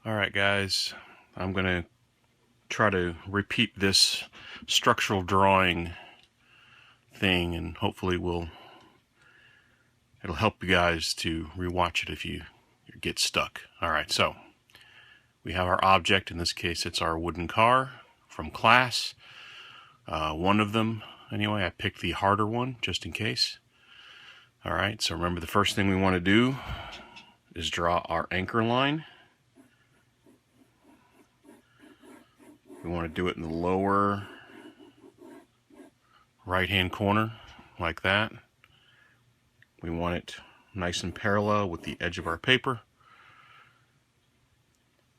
Alright guys, I'm going to try to repeat this structural drawing thing, and hopefully it'll help you guys to rewatch it if you get stuck. Alright, so we have our object. In this case it's our wooden car from class. One of them anyway. I picked the harder one just in case. Alright, so remember the first thing we want to do is draw our anchor line. We want to do it in the lower right hand corner like that. We want it nice and parallel with the edge of our paper.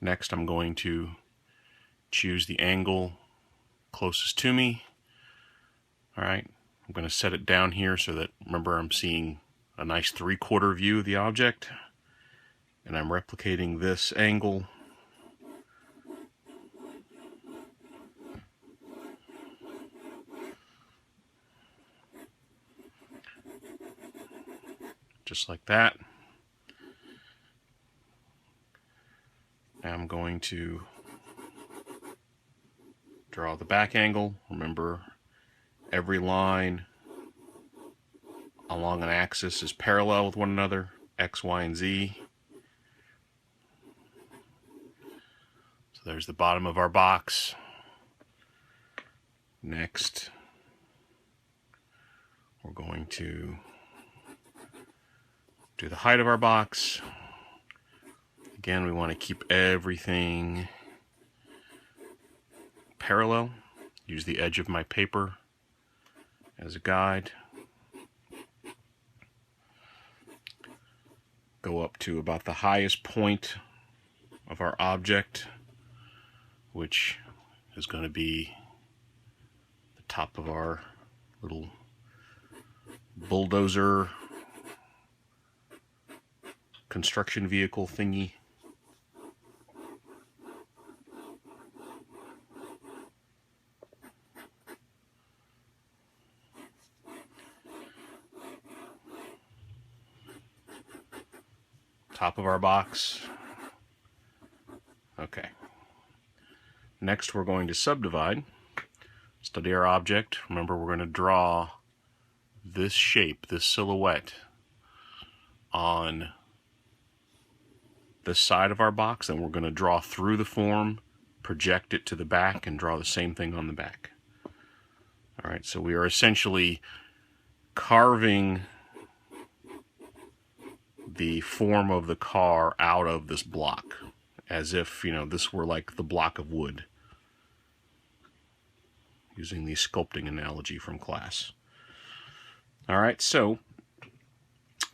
Next I'm going to choose the angle closest to me. Alright, I'm going to set it down here so that, remember, I'm seeing a nice 3/4 view of the object, and I'm replicating this angle just like that. Now I'm going to draw the back angle. Remember, every line along an axis is parallel with one another, X, Y, and Z. So there's the bottom of our box. Next, we're going to do the height of our box. Again, we want to keep everything parallel. Use the edge of my paper as a guide. Go up to about the highest point of our object, which is going to be the top of our little bulldozer construction vehicle thingy. Top of our box. Okay. Next we're going to subdivide. Study our object. Remember, we're going to draw this shape, this silhouette, on this side of our box. Then we're going to draw through the form, project it to the back, and draw the same thing on the back. Alright, so we are essentially carving the form of the car out of this block, as if, this were like the block of wood, using the sculpting analogy from class. Alright, so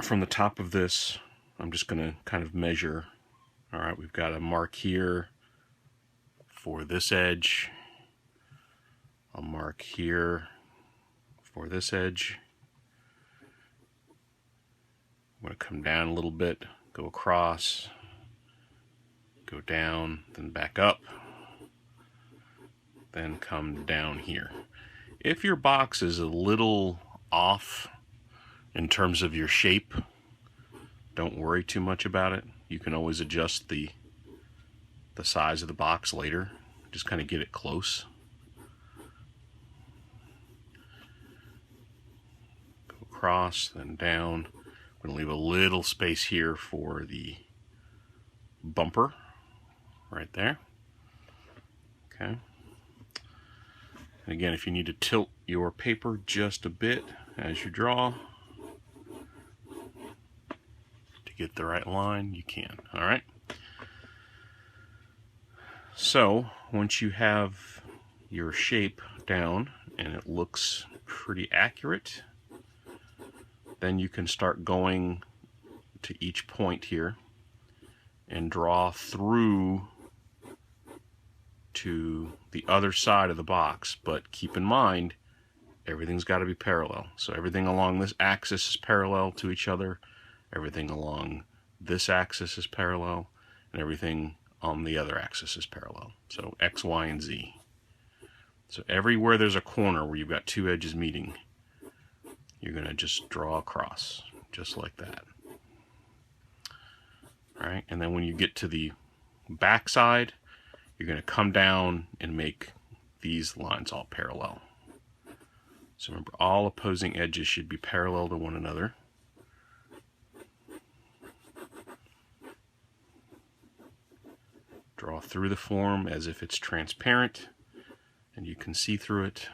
from the top of this, I'm just going to kind of measure. Alright, we've got a mark here for this edge, a mark here for this edge. I'm going to come down a little bit, go across, go down, then back up, then come down here. If your box is a little off in terms of your shape, don't worry too much about it. You can always adjust the size of the box later. Just kind of get it close. Go across, then down. I'm going to leave a little space here for the bumper right there. Okay. And again, if you need to tilt your paper just a bit as you draw to get the right line, you can. Alright. So once you have your shape down and it looks pretty accurate, then you can start going to each point here and draw through to the other side of the box. But keep in mind, everything's got to be parallel. So everything along this axis is parallel to each other, everything along this axis is parallel, and everything on the other axis is parallel. So X, Y, and Z. So everywhere there's a corner where you've got two edges meeting, you're going to just draw across, just like that. Alright, and then when you get to the back side, you're going to come down and make these lines all parallel. So remember, all opposing edges should be parallel to one another. Draw through the form as if it's transparent and you can see through it.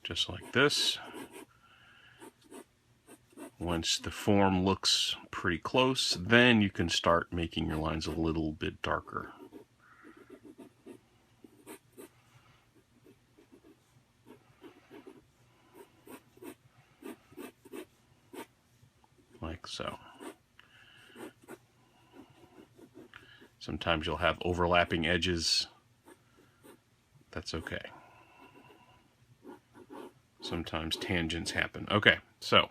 Just like this. Once the form looks pretty close, then you can start making your lines a little bit darker. Like so. Sometimes you'll have overlapping edges. That's okay. Sometimes tangents happen. Okay, so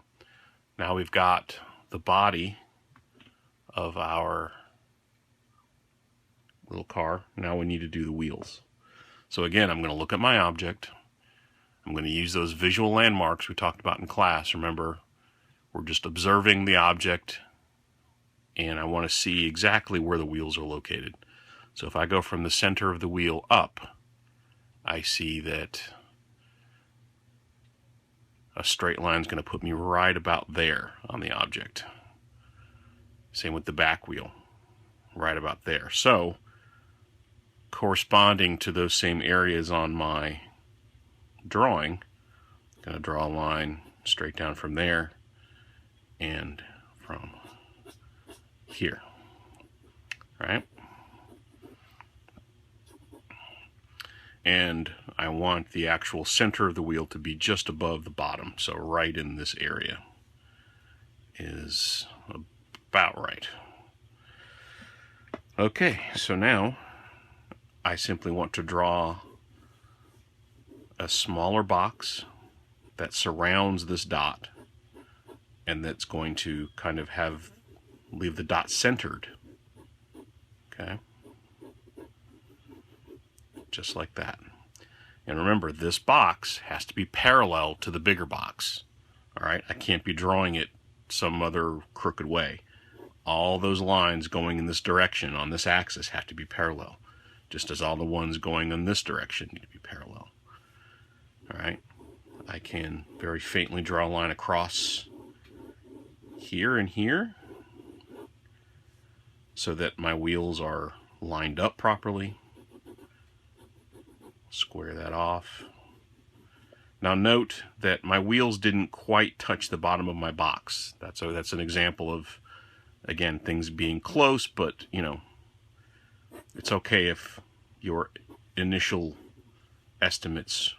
now we've got the body of our little car. Now we need to do the wheels. So again, I'm going to look at my object. I'm going to use those visual landmarks we talked about in class. Remember, we're just observing the object, and I want to see exactly where the wheels are located. So if I go from the center of the wheel up, I see that a straight line is going to put me right about there on the object. Same with the back wheel, right about there. So, corresponding to those same areas on my drawing, I'm going to draw a line straight down from there and from here, right? And I want the actual center of the wheel to be just above the bottom, so right in this area is about right. Okay, so now I simply want to draw a smaller box that surrounds this dot, and that's going to kind of leave the dot centered. Okay, just like that. And remember, this box has to be parallel to the bigger box. All right, I can't be drawing it some other crooked way. All those lines going in this direction on this axis have to be parallel, just as all the ones going in this direction need to be parallel. All right, I can very faintly draw a line across here and here so that my wheels are lined up properly. Square that off. Now note that my wheels didn't quite touch the bottom of my box. That's an example of, again, things being close, but you know, it's okay if your initial estimates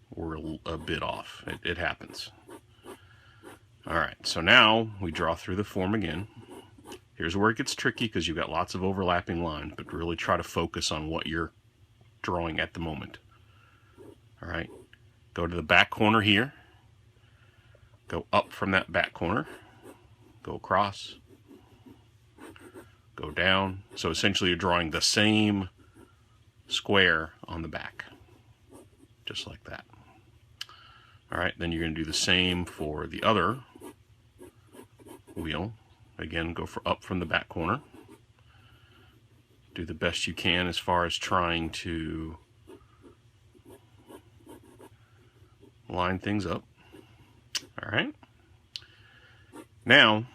were a bit off. It happens. Alright, so now we draw through the form again. Here's where it gets tricky because you've got lots of overlapping lines, but really try to focus on what you're drawing at the moment. Alright, go to the back corner here, go up from that back corner, go across, go down. So essentially you're drawing the same square on the back, just like that. Alright, then you're going to do the same for the other wheel. Again, go up from the back corner. Do the best you can as far as trying to line things up. Alright. Now,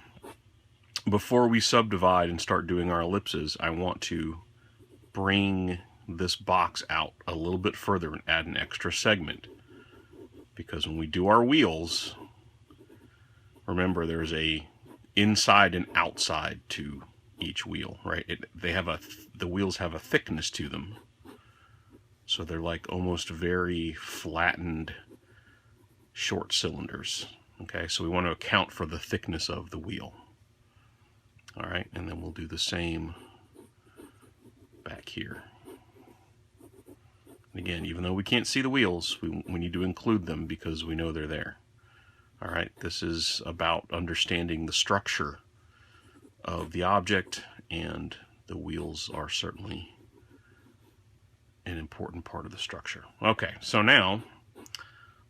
before we subdivide and start doing our ellipses, I want to bring this box out a little bit further and add an extra segment. Because when we do our wheels, remember there's a inside and outside to each wheel, right? The wheels have a thickness to them, so they're like almost very flattened short cylinders. Okay, so we want to account for the thickness of the wheel. All right, and then we'll do the same back here. And again, even though we can't see the wheels, we need to include them because we know they're there. All right, this is about understanding the structure of the object, and the wheels are certainly an important part of the structure. Okay, so now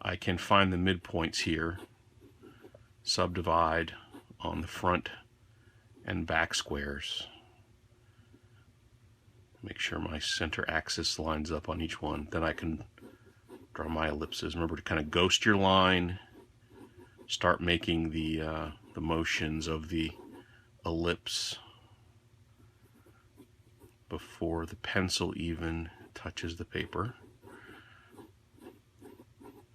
I can find the midpoints here subdivide on the front and back squares. Make sure my center axis lines up on each one. Then I can draw my ellipses. Remember to kind of ghost your line. Start making the motions of the ellipse before the pencil even touches the paper.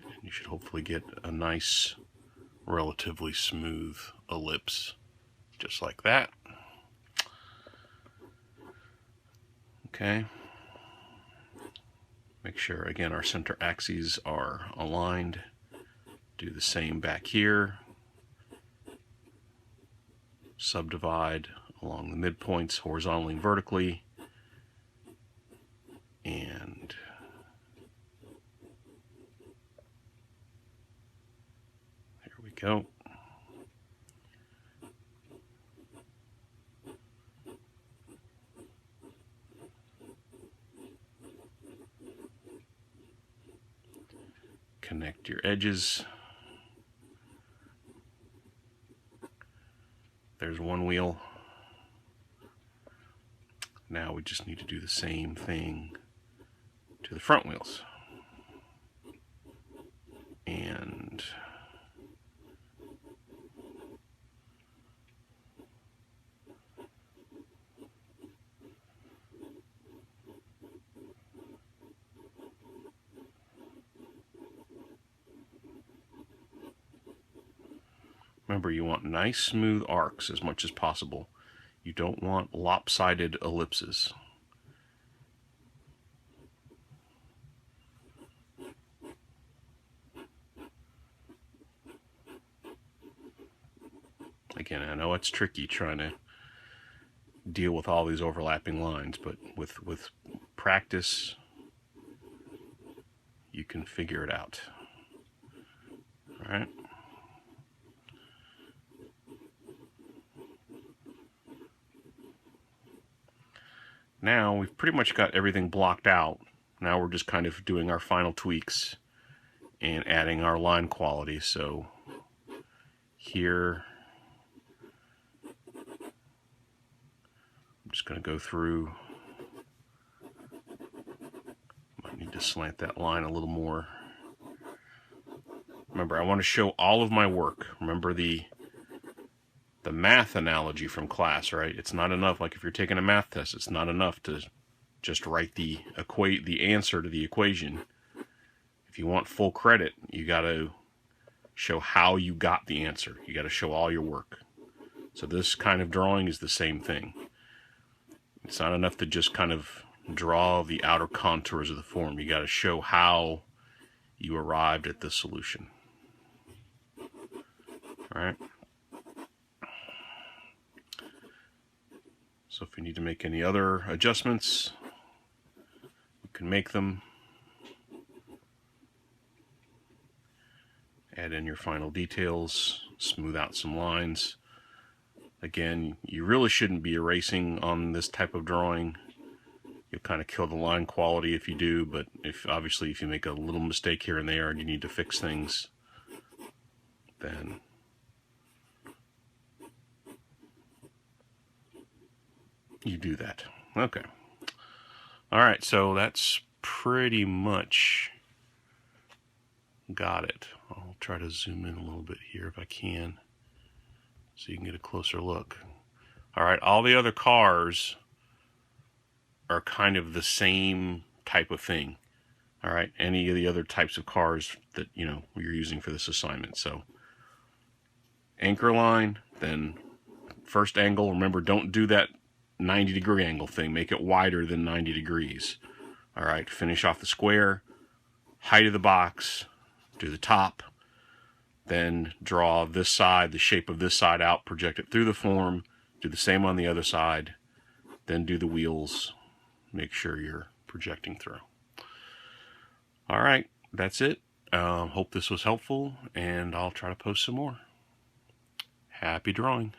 And you should hopefully get a nice, relatively smooth ellipse, just like that. Okay. Make sure, again, our center axes are aligned. Do the same back here. Subdivide along the midpoints horizontally and vertically. And there we go. Connect your edges. There's one wheel. Now we just need to do the same thing to the front wheels. And remember, you want nice smooth arcs as much as possible. You don't want lopsided ellipses. Again, I know it's tricky trying to deal with all these overlapping lines, but with practice, you can figure it out. All right. Now we've pretty much got everything blocked out. Now we're just kind of doing our final tweaks and adding our line quality. So here, I'm just going to go through. Might need to slant that line a little more. Remember, I want to show all of my work. Remember the math analogy from class, right? It's not enough, like if you're taking a math test, it's not enough to just write the answer to the equation. If you want full credit, you got to show how you got the answer. You got to show all your work. So this kind of drawing is the same thing. It's not enough to just kind of draw the outer contours of the form. You got to show how you arrived at the solution. All right. So if you need to make any other adjustments, you can make them. Add in your final details, smooth out some lines. Again, you really shouldn't be erasing on this type of drawing. You'll kind of kill the line quality if you do, but obviously if you make a little mistake here and there and you need to fix things, then you do that. Okay. All right, so that's pretty much got it. I'll try to zoom in a little bit here if I can, so you can get a closer look. All right, all the other cars are kind of the same type of thing. All right, any of the other types of cars that you're using for this assignment. So anchor line, then first angle. Remember, don't do that 90-degree angle thing. Make it wider than 90 degrees. All right, finish off the square, height of the box, do the top, then draw this side, the shape of this side out, project it through the form, do the same on the other side, then do the wheels, make sure you're projecting through. All right, that's it. Hope this was helpful, and I'll try to post some more. Happy drawing.